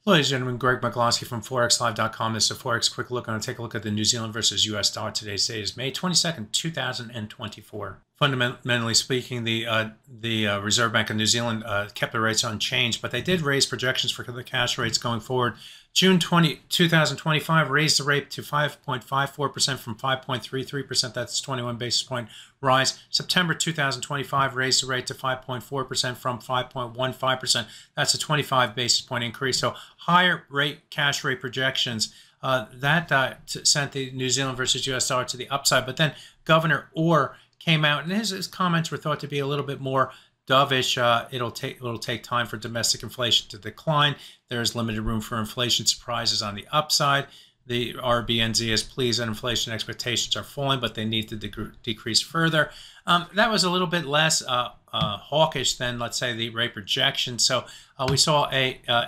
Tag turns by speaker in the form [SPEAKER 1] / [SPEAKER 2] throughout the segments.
[SPEAKER 1] Ladies and gentlemen, Greg McGlosky from ForexLive.com. This is a Forex Quick Look. I'm going to take a look at the New Zealand versus US dollar. Today's date is May 22nd, 2024. Fundamentally speaking, the Reserve Bank of New Zealand kept the rates unchanged, but they did raise projections for the cash rates going forward. June 2025 raised the rate to 5.54% from 5.33%. That's a 21 basis point rise. September 2025 raised the rate to 5.4% from 5.15%. That's a 25 basis point increase. So higher cash rate projections that sent the New Zealand versus US dollar to the upside. But then Governor Orr came out, and his comments were thought to be a little bit more dovish. It'll take time for domestic inflation to decline. There's limited room for inflation surprises on the upside. The RBNZ is pleased that inflation expectations are falling, but they need to decrease further. That was a little bit less hawkish than, let's say, the rate projection. So we saw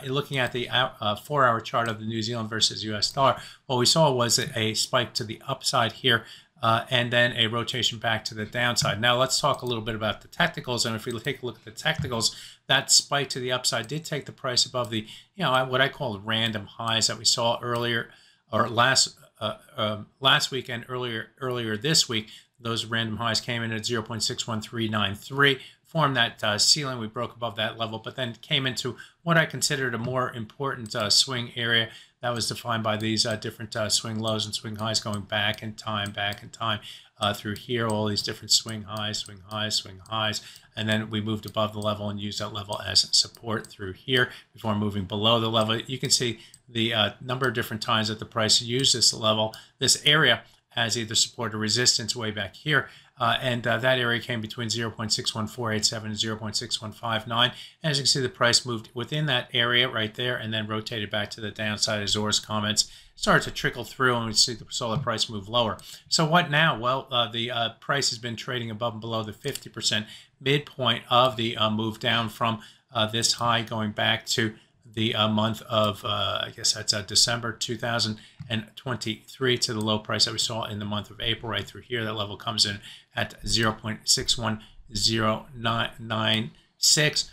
[SPEAKER 1] looking at the 4-hour chart of the New Zealand versus US dollar, what we saw was a spike to the upside here. And then a rotation back to the downside. Now let's talk a little bit about the technicals. And if we take a look at the technicals, that spike to the upside did take the price above the, what I call random highs that we saw earlier, or last week and earlier this week. Those random highs came in at 0.61393, formed that ceiling. We broke above that level, but then came into what I considered a more important swing area that was defined by these different swing lows and swing highs going back in time through here, all these different swing highs, swing highs, swing highs. And then we moved above the level and used that level as support through here before moving below the level. You can see the number of different times that the price used this level, this area, as either support or resistance way back here. And that area came between 0.61487 and 0.6159. As you can see, the price moved within that area right there and then rotated back to the downside as Orr's comments started to trickle through, and we saw the price move lower. So what now? Well, the price has been trading above and below the 50% midpoint of the move down from this high going back to the month of, I guess that's December 2023 to the low price that we saw in the month of April right through here. That level comes in at 0.61096.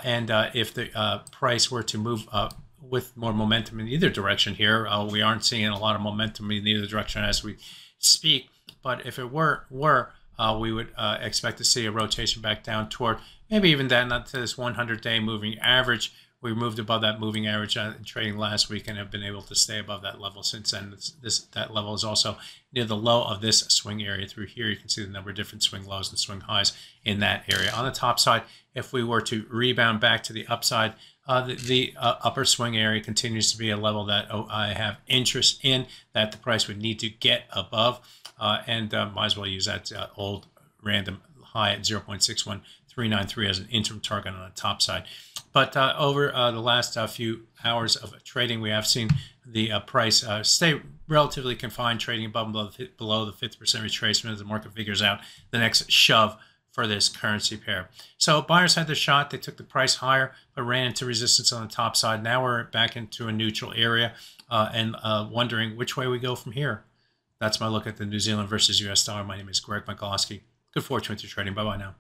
[SPEAKER 1] And if the price were to move with more momentum in either direction here, we aren't seeing a lot of momentum in either direction as we speak. But if it were we would expect to see a rotation back down toward maybe even down to this 100-day moving average. We moved above that moving average in trading last week and have been able to stay above that level since then. That level is also near the low of this swing area through here. You can see the number of different swing lows and swing highs in that area. On the top side, if we were to rebound back to the upside, the upper swing area continues to be a level that I have interest in, that the price would need to get above, and might as well use that old random high at 0.61393 as an interim target on the top side. But over the last few hours of trading, we have seen the price stay relatively confined, trading above and below the 50% retracement as the market figures out the next shove for this currency pair. So buyers had their shot. They took the price higher, but ran into resistance on the top side. Now we're back into a neutral area and wondering which way we go from here. That's my look at the New Zealand versus US dollar. My name is Greg McGlosky. Good fortune with your trading. Bye-bye now.